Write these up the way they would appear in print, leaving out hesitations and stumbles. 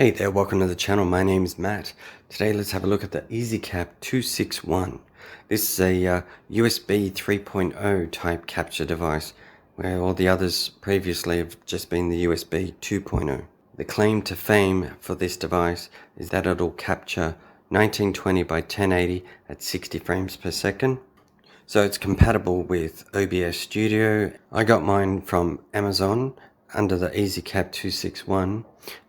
Hey there, welcome to the channel. My name is Matt. Today let's have a look at the Ezcap 261. This is a USB 3.0 type capture device, where all the others previously have just been the USB 2.0. The claim to fame for this device is that it'll capture 1920 by 1080 at 60 frames per second. So it's compatible with OBS Studio. I got mine from Amazon under the Ezcap 261.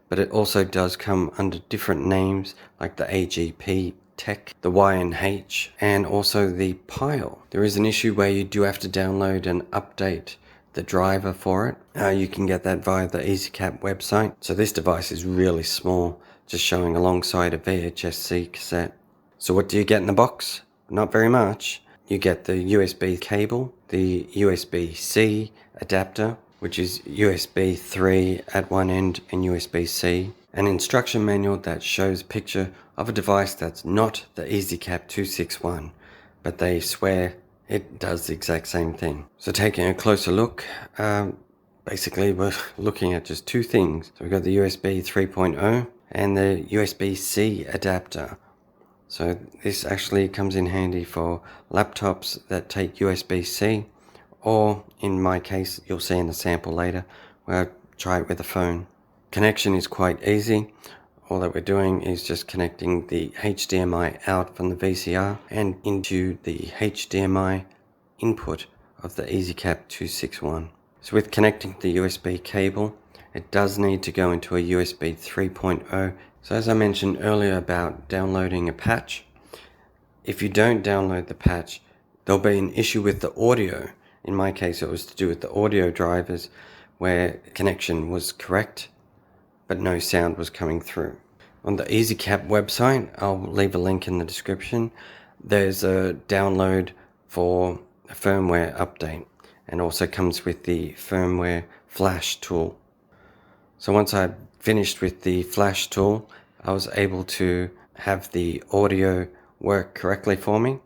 But it also does come under different names like the AGP Tech, the Y&H, and also the Pile. There is an issue where you do have to download and update the driver for it. You can get that via the Ezcap website. So this device is really small, just showing alongside a VHS-C cassette. So what do you get in the box? Not very much. You get the USB cable, the USB-C adapter, which is USB 3 at one end and USB-C, an instruction manual that shows a picture of a device that's not the Ezcap 261, but they swear it does the exact same thing. So taking a closer look, basically we're looking at just two things. So we've got the USB 3.0 and the USB-C adapter. So this actually comes in handy for laptops that take USB-C, or in my case, you'll see in the sample later, where I try it with a phone. Connection is quite easy. All that we're doing is just connecting the HDMI out from the VCR and into the HDMI input of the Ezcap 261. So with connecting the USB cable, it does need to go into a USB 3.0. So as I mentioned earlier about downloading a patch, if you don't download the patch, there'll be an issue with the audio. In my case, it was to do with the audio drivers where connection was correct, but no sound was coming through. On the Ezcap website, I'll leave a link in the description. There's a download for a firmware update and also comes with the firmware flash tool. So once I finished with the flash tool, I was able to have the audio work correctly for me.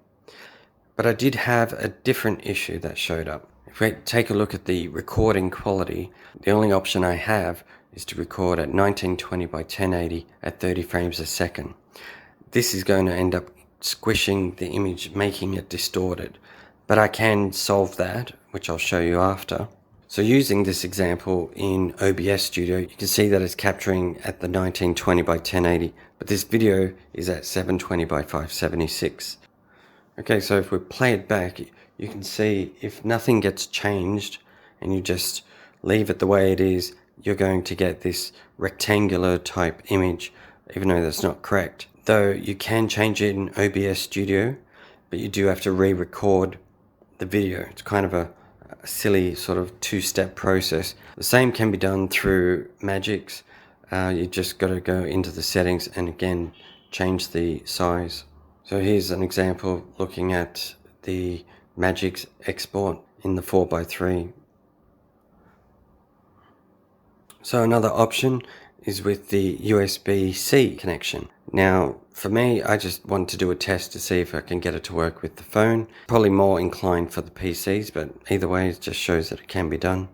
But I did have a different issue that showed up. If we take a look at the recording quality, the only option I have is to record at 1920 by 1080 at 30 frames a second. This is going to end up squishing the image, making it distorted. But I can solve that, which I'll show you after. So using this example in OBS Studio, you can see that it's capturing at the 1920 by 1080, but this video is at 720 by 576. Okay, so if we play it back, you can see if nothing gets changed and you just leave it the way it is, you're going to get this rectangular type image, even though that's not correct. Though you can change it in OBS Studio, but you do have to re-record the video. It's kind of a silly sort of two-step process. The same can be done through Magix. You just got to go into the settings and again change the size. So here's an example looking at the Magix export in the 4:3. So another option is with the USB-C connection. Now for me, I just want to do a test to see if I can get it to work with the phone. Probably more inclined for the PCs, but either way it just shows that it can be done.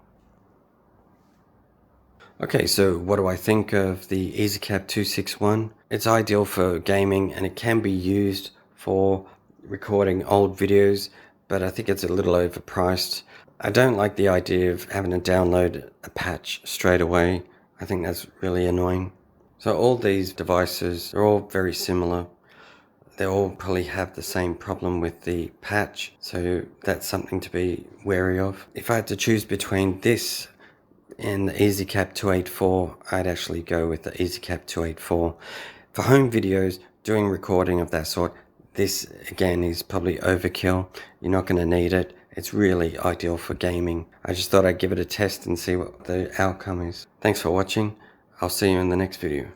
Okay, so what do I think of the Ezcap 261? It's ideal for gaming and it can be used for recording old videos, but I think it's a little overpriced. I don't like the idea of having to download a patch straight away. I think that's really annoying. So all these devices are all very similar. They all probably have the same problem with the patch, so that's something to be wary of. If I had to choose between this and the Ezcap 284, I'd actually go with the Ezcap 284. For home videos, doing recording of that sort, this again is probably overkill. You're not going to need it. It's really ideal for gaming. I just thought I'd give it a test and see what the outcome is. Thanks for watching. I'll see you in the next video.